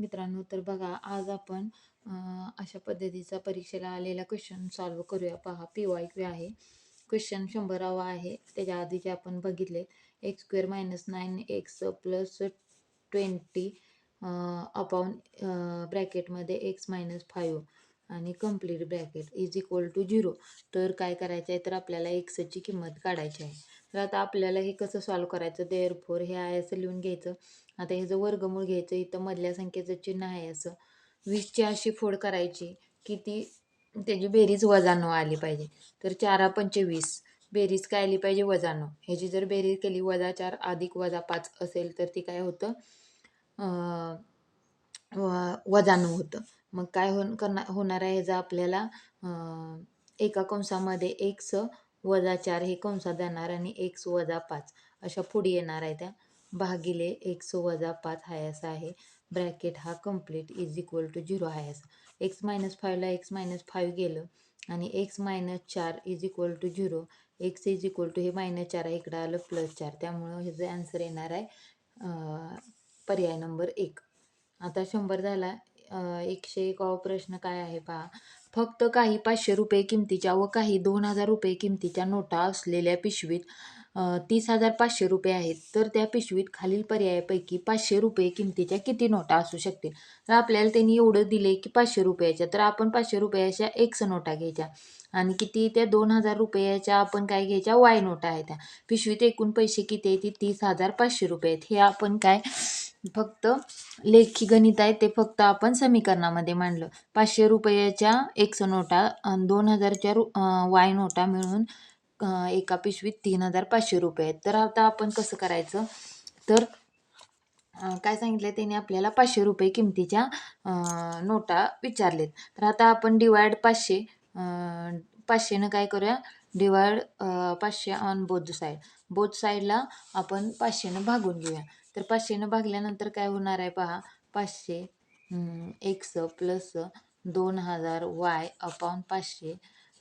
मित्रांनो, तर बघा आज आपण अशा पद्धतीचा परीक्षेला आलेला क्वेश्चन सॉल्व्ह करूया. पहा, PYQ आहे. क्वेश्चन 100वा आहे. त्याच्या आधीचे आपण बघितले. x² - 9x plus 20 upon ब्रॅकेटमध्ये x - 5 आणि complete bracket is equal to 0. तर काय करायचं आहे, तर आपल्याला एक्सची किंमत काढायची आहे. तर आता आपल्याला हे कसं सॉल्व्ह करायचं, देअरफोर हे आहे असं लिहून घ्यायचं. आता ह्याचं वर्गमूळ घ्यायचं, इथं मधल्या संख्येचं चिन्ह आहे असं 20ची अशी फोड करायची की ती त्याची बेरीज वजा 9 आली पाहिजे. तर 4 पंचे 20, बेरीज काय आली पाहिजे वजा 9. ह्याची जर बेरीज केली -4 अधिक -5 असेल तर ती काय होतं, वजा 9 होतं. मग काय होणार आहे ह्याचा आपल्याला एका कंसामध्ये x - 4 हे कंसात जाणार आणि x - 5 अशा फोडी येणार आहे त्या भागिले x - 5 आहे असा आहे. ब्रॅकेट हा कंप्लीट इज इक्वल टू 0 आहे असं. x - 5 ला x - 5 गेलं आणि x - 4 is equal to 0. x is equal to हे -4 आहे, इकडं आलं +4. त्यामुळं ह्याचं आन्सर येणार आहे पर्याय नंबर 1. आता 100 झाला. 101वा प्रश्न काय आहे पहा. फक्त काही 500 रुपये किमतीच्या व काही 2000 रुपये किमतीच्या नोटा असलेल्या पिशवीत 30,500 रुपये आहेत. तर त्या पिशवीत खालील पर्यायापैकी 500 रुपये किमतीच्या किती नोटा असू शकतील. तर आपल्याला त्यांनी एवढं दिले की 500 रुपयाच्या, तर आपण 500 रुपयाच्या x नोटा घ्यायच्या आणि किती त्या 2000 रुपयाच्या आपण काय घ्यायच्या y नोटा आहेत. त्या पिशवीत एकूण पैसे किती आहेत, 30,500 रुपये आहेत. हे आपण काय फक्त लेखी गणित आहे, ते फक्त आपण समीकरणामध्ये मांडलं. 500 रुपयाच्या x नोटा आणि 2000च्या y नोटा मिळून एका पिशवीत 3,500 रुपये आहेत. तर आता आपण कसं करायचं, तर काय सांगितलं त्याने आपल्याला 500 रुपये किमतीच्या नोटा विचारलेत. तर आता आपण डिवाइड 500, 500नं काय करूया, डिवाइड 500 ऑन बोथ साईडला आपण 500नं भागून घेऊया. तर 500नं भागल्यानंतर काय होणार आहे पहा, 500 x प्लस 2000 y अपॉन 500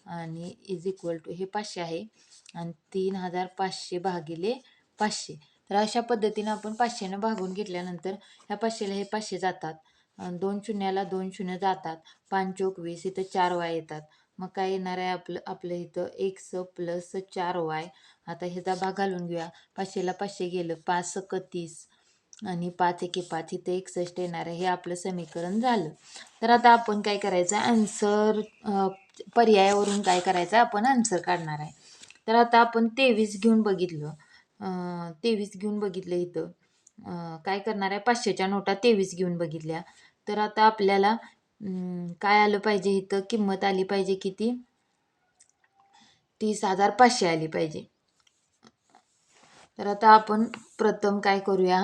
आणि इज इक्वल टू हे 500 आहे आणि 3,500 भागिले 500. तर अशा पद्धतीनं आपण 500नं भागून घेतल्यानंतर ह्या 500ला हे 500 जातात, 2 शून्याला 2 शून्य जातात, 5 चोक 20, इथं 4 y येतात. मग काय येणार आहे आपलं इथं x प्लस 4y. आता ह्याचा भाग घालून घेऊया. 500ला 500 गेलं, 5 × 30 आणि 5 × 5 इथं 61 येणार आहे. हे आपलं समीकरण झालं. तर आता आपण काय करायचं, आन्सर पर्यायावरून काय करायचं, आपण आन्सर काढणार आहे. तर आता आपण 23 घेऊन बघितलं. 23 घेऊन बघितलं इथं काय करणार आहे, 500च्या नोटा 23 घेऊन बघितल्या. तर आता आपल्याला काय आलं पाहिजे, इथं किंमत आली पाहिजे किती, 30,500 आली पाहिजे. तर आता आपण प्रथम काय करूया,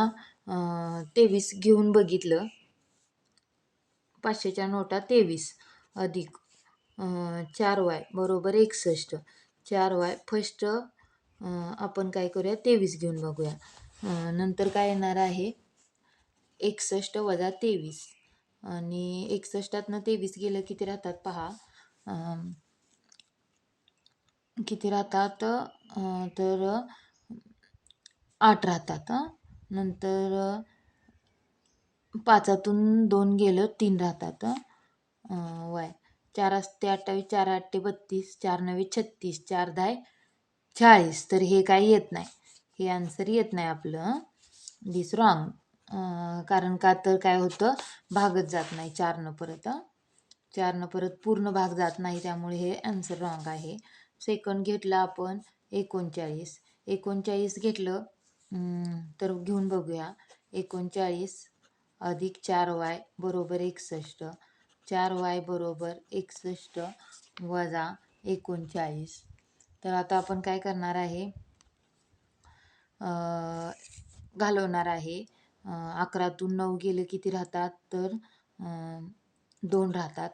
23 घेऊन बघितलं. 500च्या नोटा 23 अधिक 4y बरोबर 61. 4y फर्स्ट आपण काय करूया, 23 घेऊन बघूया. नंतर काय येणार आहे, 61 वजा 23 आणि 61तनं 23 गेलं किती राहतात पहा, किती राहतात, तर 8 राहतात. नंतर 5तून 2 गेलं 3 राहतात. वाय 4 असते 28, 4 8 32, 4 9 36, 4 10 40. तर हे काही येत नाही, हे आन्सर येत नाही आपलं. दिस रॉंग. कारण का तर काय होतं, भागच जात नाही 4नं परत. 4नं परत पूर्ण भाग जात नाही, त्यामुळे हे आन्सर रॉंग आहे. सेकंड घेतलं आपण 39 घेतलं, तर घेऊन बघूया. 39 अधिक 4y बरोबर 61. 4y बरोबर 61 वजा 39. तर आता आपण काय करणार आहे, घालवणार आहे. 11तून 9 गेले किती राहतात, तर 2 राहतात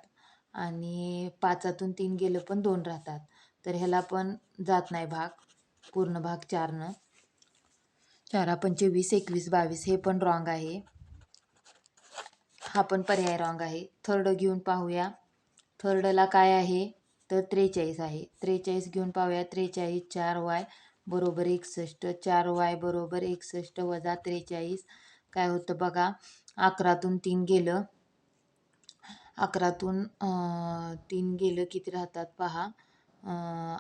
आणि 5तून 3 गेलं पण 2 राहतात. तर ह्याला पण जात नाही भाग, पूर्ण भाग 4नं. 4 पंचे 20, 21, 22 हे पण रॉंग आहे. हा पण पर्याय रॉंग आहे. थर्ड घेऊन पाहूया. थर्डला काय आहे, तर 43 आहे. 43 घेऊन पाहूया. 43 4y बरोबर 61. 4y बरोबर 61 वजा 43 काय होतं बघा, 11तून 3 गेलं, 11तून 3 गेलं किती राहतात पहा,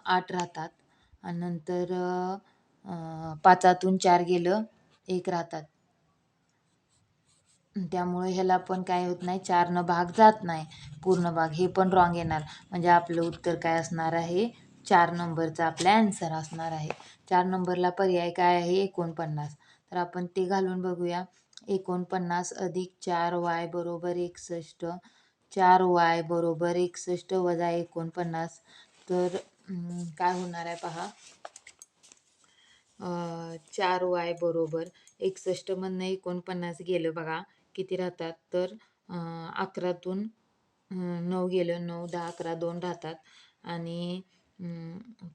8 राहतात. आणि नंतर 5तून 4 गेलं 1 राहतात. त्यामुळे ह्याला पण काय होत नाही, 4 भाग जात नाही पूर्ण भाग, हे पण रॉंग येणार. म्हणजे आपलं उत्तर काय असणार आहे, 4 नंबरचा आपला ॲन्सर असणार आहे. 4 नंबरला पर्याय काय आहे, 49. तर आपण ते घालून बघूया. 49 अधिक 4y बरोबर 61. 4y बरोबर 61 वजा 49. तर काय होणार आहे पहा, 4y बरोबर 61मधनं 49 गेलं बघा, किती राहतात, तर 11तून 9 गेलं, 9, 10, 11, 2 राहतात. आणि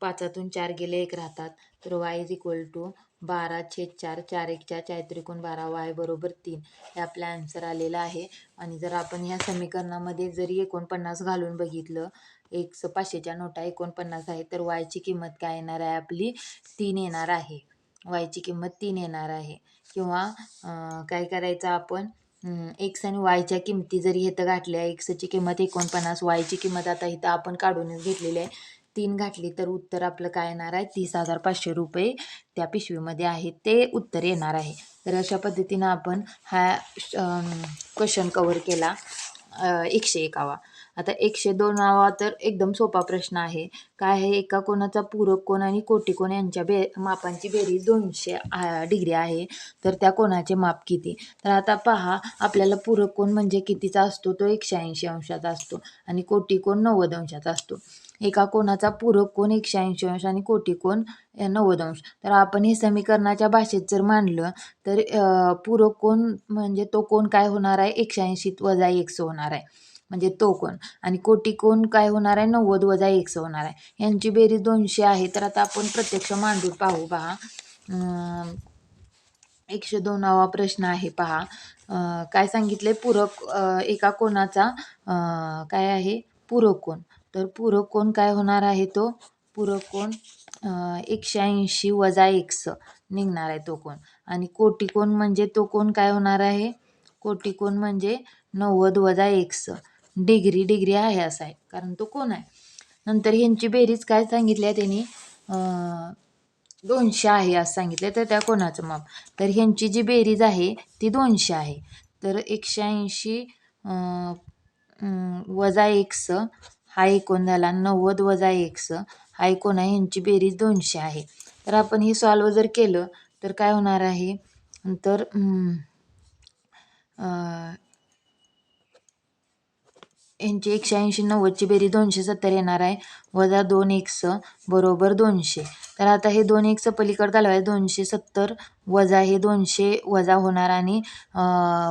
5तून 4 गेले 1 राहतात. तर y इज इक्वल टू 12/4, 4 1 4, 4 त्रिकोण 12, y बरोबर 3. हे आपला ॲन्सर आलेला आहे. आणि जर आपण ह्या समीकरणामध्ये जरी 49 घालून बघितलं, 500च्या नोटा 49 आहे, तर वायची किंमत काय येणार आहे आपली, 3 येणार आहे. वायची किंमत 3 येणार आहे. किंवा काय करायचं आपण, एक्स आणि वायच्या किमती जरी इथं घातल्या, एक्सची किंमत 49, वायची किंमत आता इथं आपण काढूनच घेतलेली आहे, 3 घातली, तर उत्तर आपलं काय येणार आहे, 30,500 रुपये त्या पिशवीमध्ये आहेत, ते उत्तर येणार आहे. तर अशा पद्धतीनं आपण हा क्वेश्चन कव्हर केला 101वा. आता 102वा तर एकदम सोपा प्रश्न आहे. काय आहे, एका कोनाचा पूरक कोन आणि कोटिकोन यांच्या मापांची बेरीज 200 डिग्री आहे, तर त्या कोनाचे माप किती. तर आता पहा, आपल्याला पूरक कोन म्हणजे कितीचा असतो, तो 180 अंशाचा असतो आणि कोटिकोन 90 अंशाचा असतो. एका कोनाचा पूरक कोन 180 अंश आणि कोटिकोन 90 अंश. तर आपण हे समीकरणाच्या भाषेत जर मांडलं, तर पूरक कोन म्हणजे तो कोन काय होणार आहे, 180 वजा 100 होणार आहे, म्हणजे तो कोन. आणि कोटिकोन काय होणार आहे, 90 वजा 100 होणार आहे. यांची बेरीज 200 आहे. तर आता आपण प्रत्यक्ष मांडून पाहू पहा. 102वा प्रश्न आहे पहा. काय सांगितले, पूरक एका कोनाचा काय आहे, पूरक कोन. तर पूरक कोन काय होणार आहे, तो पूरक कोन 180 वजा 100 निघणार आहे तो कोन. आणि कोटिकोन म्हणजे तो कोन काय होणार आहे, कोटिकोन म्हणजे 90 वजा 100 डिग्री, डिग्री आहे असा आहे, कारण तो कोन आहे. नंतर ह्यांची बेरीज काय सांगितली आहे त्यांनी, 200 आहे असं सांगितलं, तर त्या कोणाचं माप. तर ह्यांची जी बेरीज आहे ती 200 आहे. तर 180 वजा 100 हा एकूण झाला, 90 वजा 100 हा एकूण आहे, ह्यांची बेरीज 200 आहे. तर आपण हे सॉल्व जर केलं तर काय होणार आहे, तर यांची 180 90ची बेरीज 270 येणार आहे, वजा 2 100 बरोबर 200. तर आता हे 2 100 पलीकडे घालवायचं, 270 वजा हे 200 वजा होणार आणि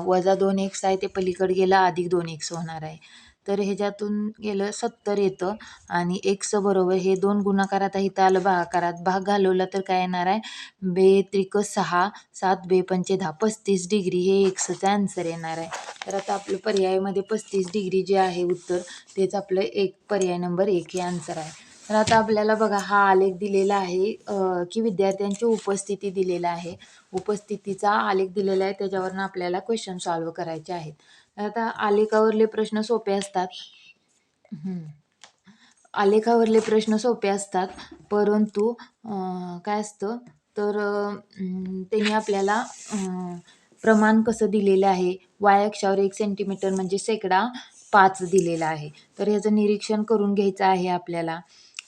वजा 2 100 आहे ते पलीकडे गेलं, अधिक 2 100 होणार आहे. तर ह्याच्यातून गेलं 70 येतं आणि 100 बरोबर हे 2 गुणाकारात इथं आलं भागाकारात, भाग घालवला तर काय येणार आहे, 2 त्रिक 6, 7 2 पंचे 10, 35 डिग्री हे 100चा ॲन्सर येणार आहे. तर आता आपलं पर्यायामध्ये 35 डिग्री जे आहे उत्तर, तेच आपलं पर्याय नंबर 1 हे ॲन्सर आहे. तर आता आपल्याला बघा, हा आलेख दिलेला आहे की विद्यार्थ्यांची उपस्थिती दिलेला आहे, उपस्थितीचा आलेख दिलेला आहे, त्याच्यावरनं आपल्याला क्वेश्चन सॉल्व करायचे आहेत. आता आलेखावरले प्रश्न सोपे असतात. आलेखावरले प्रश्न सोपे असतात, परंतु काय असतं, तर त्यांनी आपल्याला प्रमाण कसं दिलेलं आहे, वाय अक्षावर 1 सेंटीमीटर म्हणजे शेकडा 5 दिलेला आहे. तर ह्याचं निरीक्षण करून घ्यायचं आहे आपल्याला.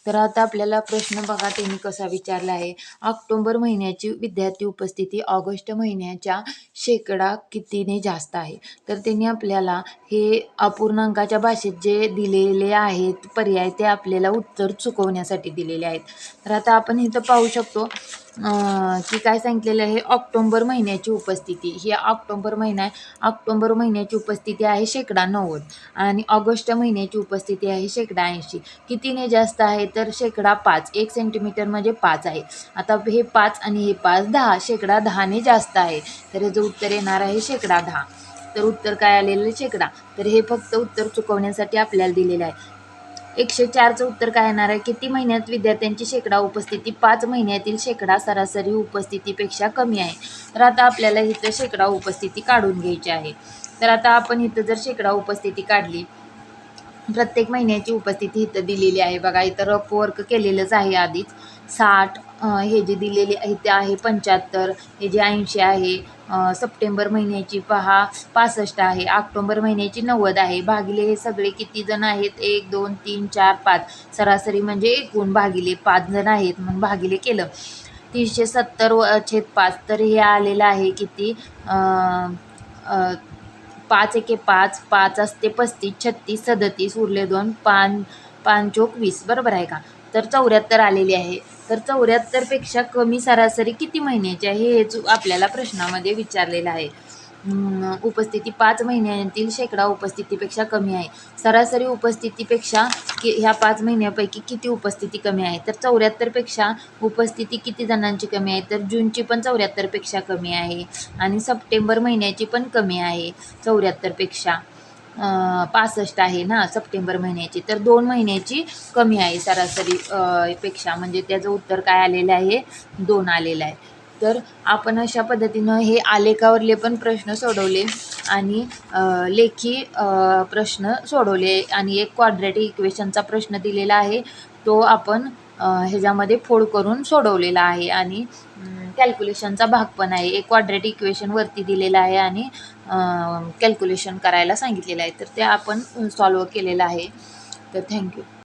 तर आता आपल्याला प्रश्न बघा त्यांनी कसा विचारला आहे, ऑक्टोबर महिन्याची विद्यार्थी उपस्थिती ऑगस्ट महिन्याच्या शेकडा कितीने जास्त आहे. तर त्यांनी आपल्याला हे अपूर्णांकाच्या भाषेत जे दिलेले आहेत पर्याय, ते आपल्याला उत्तर चुकवण्यासाठी दिलेले आहेत. तर आता आपण इथं पाहू शकतो की काय सांगितलेलं आहे, ऑक्टोबर महिन्याची उपस्थिती, ही ऑक्टोबर महिना आहे, ऑक्टोबर महिन्याची उपस्थिती आहे शेकडा 90 आणि ऑगस्ट महिन्याची उपस्थिती आहे शेकडा 80. कितीने जास्त आहे, तर शेकडा 5, 1 सेंटीमीटर म्हणजे 5 आहे. आता हे 5 आणि हे 5 10, शेकडा 10ने जास्त आहे, तर याचं उत्तर येणार आहे शेकडा 10. तर उत्तर काय आलेलं, शेकडा. तर हे फक्त उत्तर चुकवण्यासाठी आपल्याला दिलेलं आहे. 104चं उत्तर काय येणार आहे? किती महिन्यात विद्यार्थ्यांची शेकडा उपस्थिती 5 महिन्यातील शेकडा सरासरी उपस्थितीपेक्षा कमी आहे? तर आता आपल्याला इथं शेकडा उपस्थिती काढून घ्यायची आहे. तर आता आपण इथं जर शेकडा उपस्थिती काढली, प्रत्येक महिन्याची उपस्थिती इथं दिलेली आहे बघा. इथं रफ वर्क केलेलंच आहे आधीच. 60 हे जे दिलेले आहे ते आहे 75, हे जे 80 आहे. सप्टेंबर महिन्याची पहा 65 आहे. ऑक्टोबर महिन्याची 90 आहे. भागिले हे सगळे किती जण आहेत? 1 2 3 4 5. सरासरी म्हणजे एकूण भागिले 5 जण आहेत म्हणून भागिले केलं. 370/5. तर हे आलेलं आहे किती? 5 एके 5, 5 असते 35, 36, 37, उरले 2, 5 5 चोक 20. बरोबर आहे का? तर 74 आलेली आहे. तर 74पेक्षा कमी सरासरी किती महिन्याची आहे हेच आपल्याला प्रश्नामध्ये विचारलेलं आहे. उपस्थिती 5 महिन्यातील शेकडा उपस्थितीपेक्षा कमी आहे. सरासरी उपस्थितीपेक्षा ह्या 5 महिन्यापैकी किती उपस्थिती कमी आहे? तर 74पेक्षा उपस्थिती किती जणांची कमी आहे? तर जूनची पण 74पेक्षा कमी आहे आणि सप्टेंबर महिन्याची पण कमी आहे 74पेक्षा. 65 आहे ना सप्टेंबर महिन्याची. तर 2 महिन्याची कमी आहे सरासरी पेक्षा. म्हणजे त्याचं उत्तर काय आलेलं आहे? 2 आलेलं आहे. तर आपण अशा पद्धतीनं हे आलेखावरले पण प्रश्न सोडवले आणि लेखी प्रश्न सोडवले आणि एक क्वाड्रॅटिक इक्वेशनचा प्रश्न दिलेला आहे, तो आपण ह्याच्यामध्ये फोड करून सोडवलेला आहे आणि कॅल्क्युलेशनचा भाग पण आहे. एक क्वाड्रॅटिक इक्वेशन वरती दिलेला आहे आणि कॅल्क्युलेशन करायला सांगितलेलं आहे. तर ते आपण सॉल्व केलेलं आहे. तर थँक्यू.